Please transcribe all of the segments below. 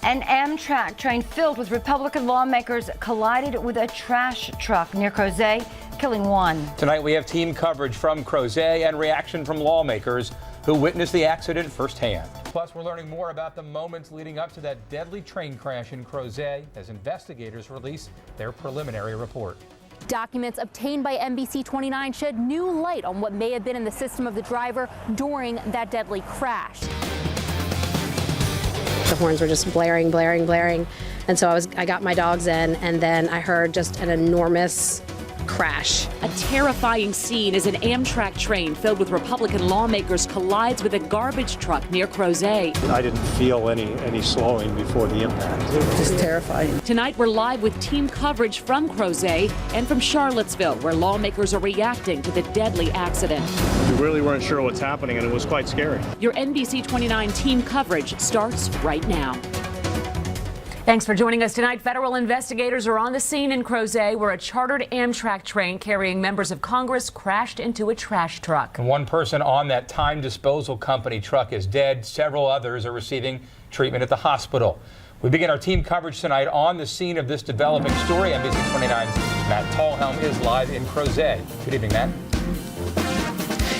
An Amtrak train filled with Republican lawmakers collided with a trash truck near Crozet, killing one. Tonight we have team coverage from Crozet and reaction from lawmakers who witnessed the accident firsthand. Plus, we're learning more about the moments leading up to that deadly train crash in Crozet as investigators release their preliminary report. Documents obtained by NBC 29 shed new light on what may have been in the system of the driver during that deadly crash. The horns were just blaring, blaring, blaring. And so I got my dogs in, and then I heard just an enormous crash. A terrifying scene as an Amtrak train filled with Republican lawmakers collides with a garbage truck near Crozet. I didn't feel any slowing before the impact. It was just terrifying. Tonight we're live with team coverage from Crozet and from Charlottesville, where lawmakers are reacting to the deadly accident. We really weren't sure what's happening, and it was quite scary. Your NBC 29 team coverage starts right now. Thanks for joining us tonight. Federal investigators are on the scene in Crozet, where a chartered Amtrak train carrying members of Congress crashed into a trash truck. And one person on that time disposal company truck is dead. Several others are receiving treatment at the hospital. We begin our team coverage tonight on the scene of this developing story. NBC 29's Matt Talhelm is live in Crozet. Good evening, Matt.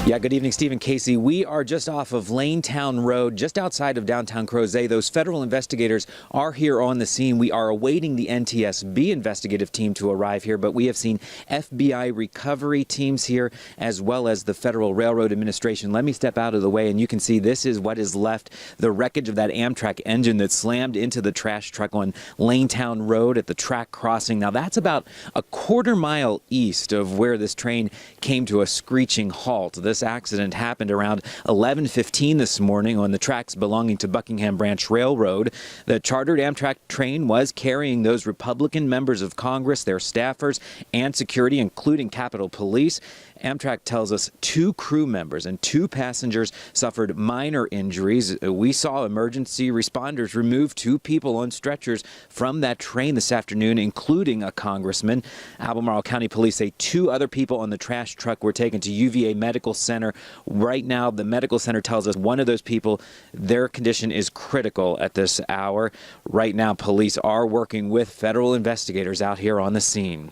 Yeah, good evening, Stephen Casey. We are just off of Lanetown Road, just outside of downtown Crozet. Those federal investigators are here on the scene. We are awaiting the NTSB investigative team to arrive here, but we have seen FBI recovery teams here, as well as the Federal Railroad Administration. Let me step out of the way, and you can see this is what is left, the wreckage of that Amtrak engine that slammed into the trash truck on Lanetown Road at the track crossing. Now, that's about a quarter-mile east of where this train came to a screeching halt. This accident happened around 11:15 this morning on the tracks belonging to Buckingham Branch Railroad. The chartered Amtrak train was carrying those Republican members of Congress, their staffers, and security, including Capitol Police. Amtrak tells us 2 crew members and 2 passengers suffered minor injuries. We saw emergency responders remove 2 people on stretchers from that train this afternoon, including a congressman. Albemarle County Police say 2 other people on the trash truck were taken to UVA Medical Center. Right now, the medical center tells us one of those people, their condition is critical at this hour. Right now, police are working with federal investigators out here on the scene.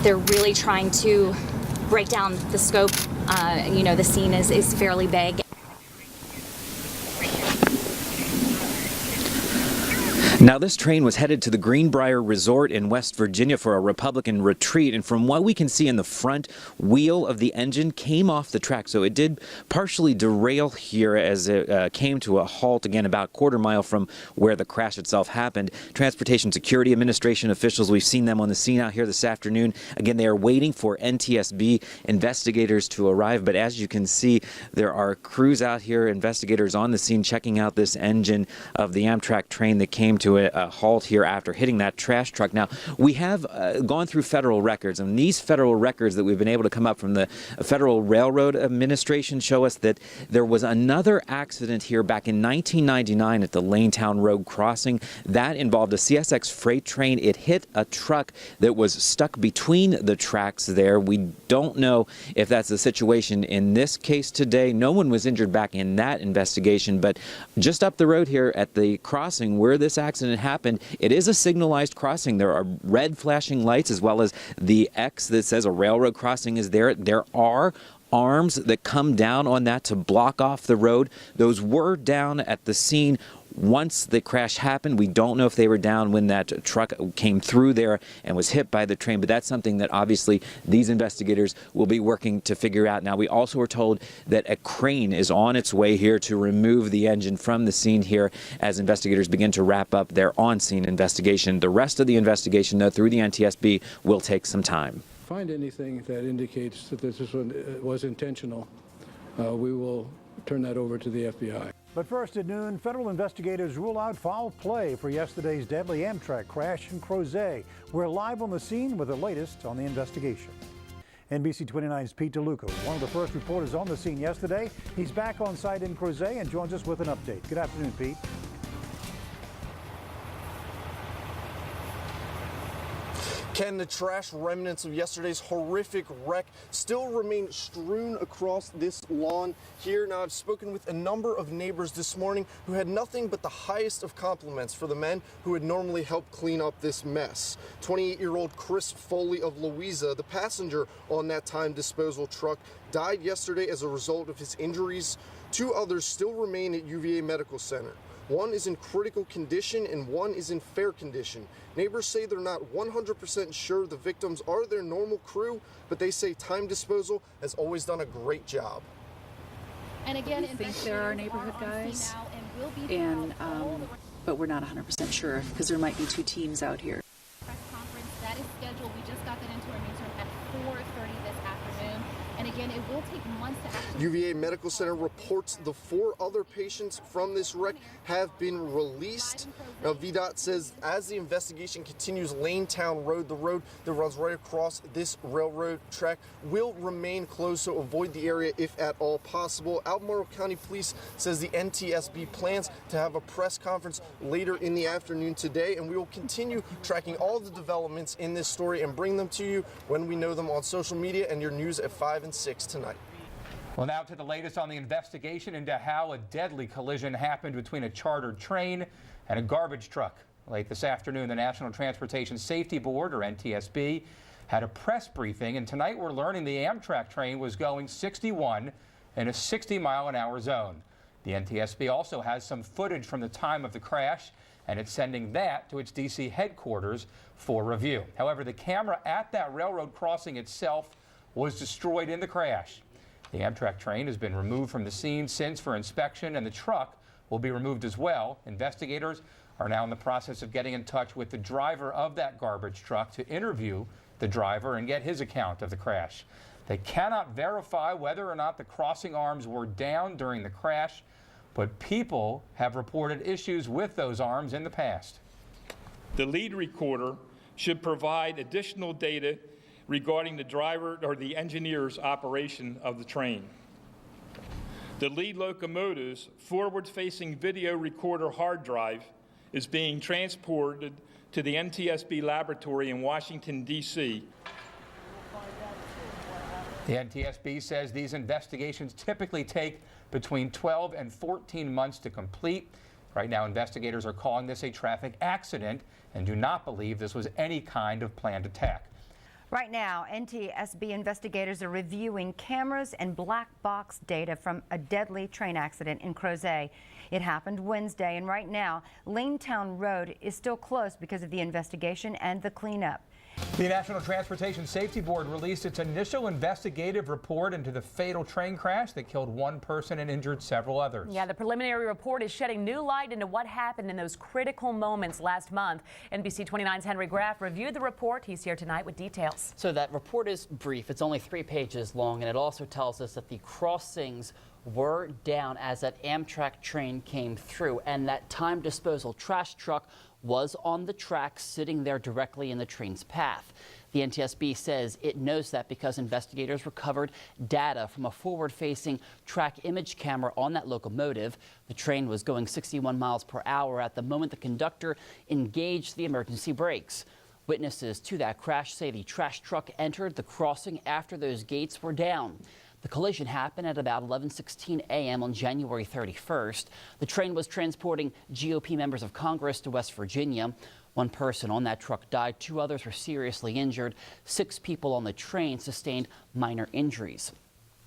They're really trying to break down the scope. The scene is fairly big. Now, this train was headed to the Greenbrier Resort in West Virginia for a Republican retreat, and from what we can see in the front wheel of the engine came off the track, so it did partially derail here as it came to a halt, again, about a quarter mile from where the crash itself happened. Transportation Security Administration officials, we've seen them on the scene out here this afternoon. Again, they are waiting for NTSB investigators to arrive, but as you can see, there are crews out here, investigators on the scene checking out this engine of the Amtrak train that came to a halt here after hitting that trash truck. Now, we have gone through federal records, and these federal records that we've been able to come up from the Federal Railroad Administration show us that there was another accident here back in 1999 at the Lanetown Road crossing. That involved a CSX freight train. It hit a truck that was stuck between the tracks there. We don't know if that's the situation in this case today. No one was injured back in that investigation, but just up the road here at the crossing where this accident happened, it is a signalized crossing. There are red flashing lights as well as the X that says a railroad crossing is there. There are arms that come down on that to block off the road. Those were down at the scene once the crash happened. We don't know if they were down when that truck came through there and was hit by the train, but that's something that obviously these investigators will be working to figure out. Now, we also were told that a crane is on its way here to remove the engine from the scene here as investigators begin to wrap up their on-scene investigation. The rest of the investigation, though, through the NTSB will take some time. Find anything that indicates that this was intentional, we will turn that over to the FBI. But first at noon, federal investigators rule out foul play for yesterday's deadly Amtrak crash in Crozet. We're live on the scene with the latest on the investigation. NBC 29's Pete DeLuca, one of the first reporters on the scene yesterday. He's back on site in Crozet and joins us with an update. Good afternoon, Pete. Ken, the trash remnants of yesterday's horrific wreck still remain strewn across this lawn here. Now, I've spoken with a number of neighbors this morning who had nothing but the highest of compliments for the men who would normally help clean up this mess. 28-year-old Chris Foley of Louisa, the passenger on that time disposal truck, died yesterday as a result of his injuries. 2 others still remain at UVA Medical Center. One is in critical condition and one is in fair condition. Neighbors say they're not 100% sure the victims are their normal crew, but they say Time Disposal has always done a great job. And again, I think there are neighborhood guys, but we're not 100% sure because there might be 2 teams out here. Press conference that is scheduled. We just got that into our newsroom at 4:30 this afternoon. And again, it will take months to actually... UVA Medical Center reports the 4 other patients from this wreck have been released. Now, VDOT says as the investigation continues, Lanetown Road, the road that runs right across this railroad track, will remain closed, so avoid the area if at all possible. Albemarle County Police says the NTSB plans to have a press conference later in the afternoon today, and we will continue tracking all the developments in this story and bring them to you when we know them on social media and your news at 5 and 6 tonight. Well, now to the latest on the investigation into how a deadly collision happened between a chartered train and a garbage truck. Late this afternoon, the National Transportation Safety Board, or NTSB, had a press briefing, and tonight we're learning the Amtrak train was going 61 in a 60-mile-an-hour zone. The NTSB also has some footage from the time of the crash, and it's sending that to its D.C. headquarters for review. However, the camera at that railroad crossing itself was destroyed in the crash. The Amtrak train has been removed from the scene since for inspection, and the truck will be removed as well. Investigators are now in the process of getting in touch with the driver of that garbage truck to interview the driver and get his account of the crash. They cannot verify whether or not the crossing arms were down during the crash, but people have reported issues with those arms in the past. The lead recorder should provide additional data regarding the driver or the engineer's operation of the train. The lead locomotive's forward-facing video recorder hard drive is being transported to the NTSB laboratory in Washington, D.C. The NTSB says these investigations typically take between 12 and 14 months to complete. Right now, investigators are calling this a traffic accident and do not believe this was any kind of planned attack. Right now, NTSB investigators are reviewing cameras and black box data from a deadly train accident in Crozet. It happened Wednesday, and right now, Lanetown Road is still closed because of the investigation and the cleanup. The National Transportation Safety Board released its initial investigative report into the fatal train crash that killed 1 person and injured several others. Yeah, the preliminary report is shedding new light into what happened in those critical moments last month. NBC 29's Henry Graff reviewed the report. He's here tonight with details. So that report is brief. It's only 3 pages long, and it also tells us that the crossings were down as that Amtrak train came through, and that time disposal trash truck was on the track sitting there directly in the train's path. The NTSB says it knows that because investigators recovered data from a forward-facing track image camera on that locomotive. The train was going 61 miles per hour at the moment the conductor engaged the emergency brakes. Witnesses to that crash say the trash truck entered the crossing after those gates were down. The collision happened at about 11:16 a.m. on January 31st. The train was transporting GOP members of Congress to West Virginia. 1 person on that truck died. 2 others were seriously injured. 6 people on the train sustained minor injuries.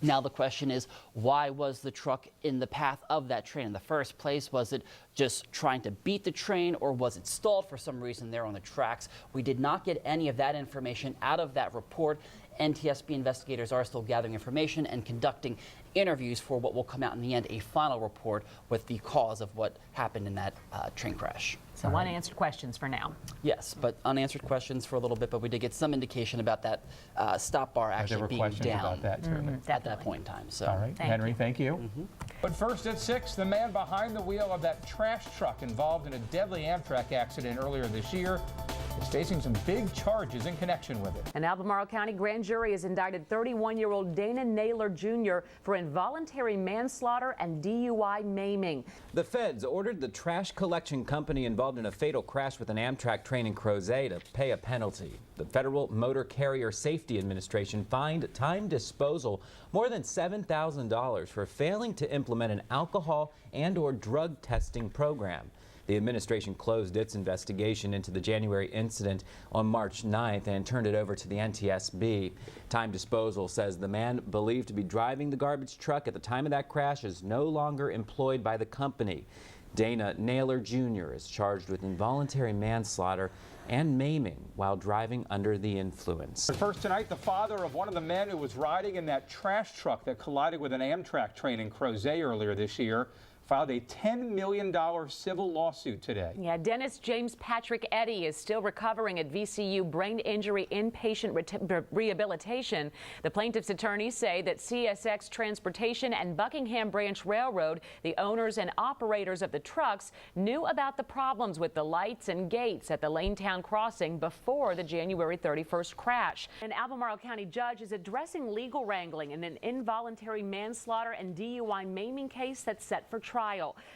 Now the question is, why was the truck in the path of that train in the first place? Was it just trying to beat the train, or was it stalled for some reason there on the tracks? We did not get any of that information out of that report. NTSB investigators are still gathering information and conducting interviews for what will come out in the end, a final report with the cause of what happened in that train crash. So unanswered questions for now. Yes, but unanswered questions for a little bit, but we did get some indication about that stop bar actually being down about that, at that point in time. So. All right, Henry, thank you. But first at 6, the man behind the wheel of that trash truck involved in a deadly Amtrak accident earlier this year is facing some big charges in connection with it. An Albemarle County grand jury has indicted 31-year-old Dana Naylor Jr. for involuntary manslaughter and DUI maiming. The feds ordered the trash collection company involved in a fatal crash with an Amtrak train in Crozet to pay a penalty. The Federal Motor Carrier Safety Administration fined Time Disposal more than $7,000 for failing to implement an alcohol and/or drug testing program. The administration closed its investigation into the January incident on March 9th and turned it over to the NTSB. Time Disposal says the man believed to be driving the garbage truck at the time of that crash is no longer employed by the company. Dana Naylor Jr. is charged with involuntary manslaughter and maiming while driving under the influence. First tonight, the father of one of the men who was riding in that trash truck that collided with an Amtrak train in Crozet earlier this year filed a $10 million civil lawsuit today. Yeah, Dennis James Patrick Eddy is still recovering at VCU brain injury inpatient rehabilitation. The plaintiff's attorneys say that CSX Transportation and Buckingham Branch Railroad, the owners and operators of the trucks, knew about the problems with the lights and gates at the Lanetown crossing before the January 31st crash. An Albemarle County judge is addressing legal wrangling in an involuntary manslaughter and DUI maiming case that's set for trial.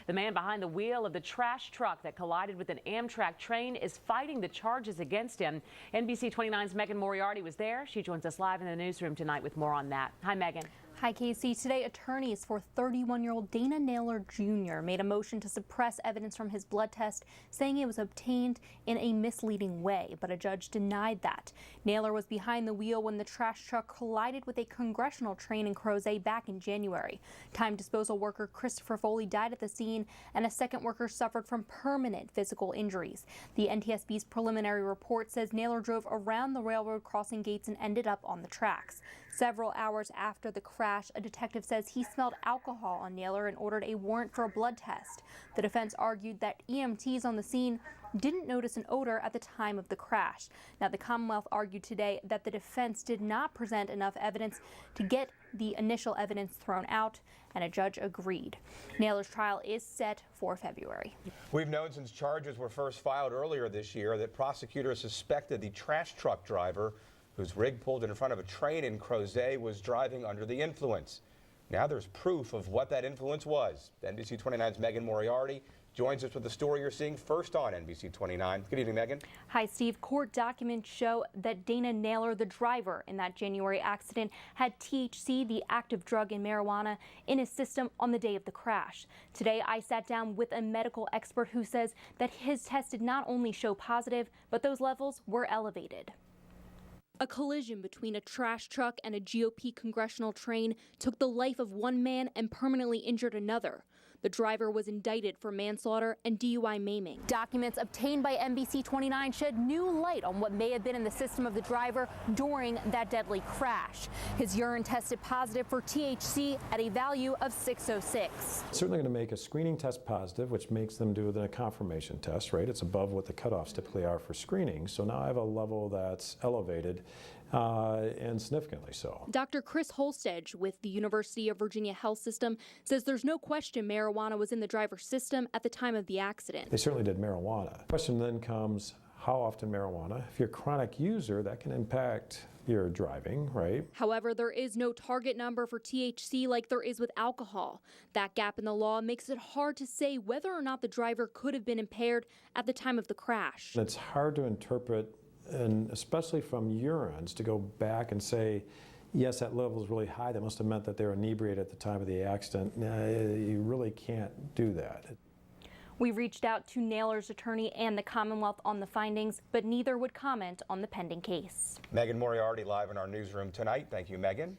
The man behind the wheel of the trash truck that collided with an Amtrak train is fighting the charges against him. NBC 29's Meghan Moriarty was there. She joins us live in the newsroom tonight with more on that. Hi, Meghan. Hi, Casey. Today, attorneys for 31-year-old Dana Naylor Jr. made a motion to suppress evidence from his blood test, saying it was obtained in a misleading way, but a judge denied that. Naylor was behind the wheel when the trash truck collided with a Congressional train in Crozet back in January. Time disposal worker Christopher Foley died at the scene, and a second worker suffered from permanent physical injuries. The NTSB's preliminary report says Naylor drove around the railroad crossing gates and ended up on the tracks. Several hours after the crash, a detective says he smelled alcohol on Naylor and ordered a warrant for a blood test. The defense argued that EMTs on the scene didn't notice an odor at the time of the crash. Now, the Commonwealth argued today that the defense did not present enough evidence to get the initial evidence thrown out, and a judge agreed. Naylor's trial is set for February. We've known since charges were first filed earlier this year that prosecutors suspected the trash truck driver whose rig pulled in front of a train in Crozet was driving under the influence. Now there's proof of what that influence was. NBC 29's Meghan Moriarty joins us with the story you're seeing first on NBC 29. Good evening, Meghan. Hi, Steve. Court documents show that Dana Naylor, the driver in that January accident, had THC, the active drug in marijuana, in his system on the day of the crash. Today, I sat down with a medical expert who says that his test did not only show positive, but those levels were elevated. A collision between a trash truck and a GOP congressional train took the life of one man and permanently injured another. The driver was indicted for manslaughter and DUI maiming. Documents obtained by NBC 29 shed new light on what may have been in the system of the driver during that deadly crash. His urine tested positive for THC at a value of 606. Certainly going to make a screening test positive, which makes them do the confirmation test, right? It's above what the cutoffs typically are for screening. So now I have a level that's elevated. And significantly so. Dr. Chris Holstedge with the University of Virginia Health System says there's no question marijuana was in the driver's system at the time of the accident. They certainly did marijuana. The question then comes, how often marijuana? If you're a chronic user, that can impact your driving, right? However, there is no target number for THC like there is with alcohol. That gap in the law makes it hard to say whether or not the driver could have been impaired at the time of the crash. It's hard to interpret, and especially from urines, to go back and say, yes, that level is really high. That must have meant that they were inebriated at the time of the accident. You really can't do that. We reached out to Naylor's attorney and the Commonwealth on the findings, but neither would comment on the pending case. Meghan Moriarty live in our newsroom tonight. Thank you, Meghan.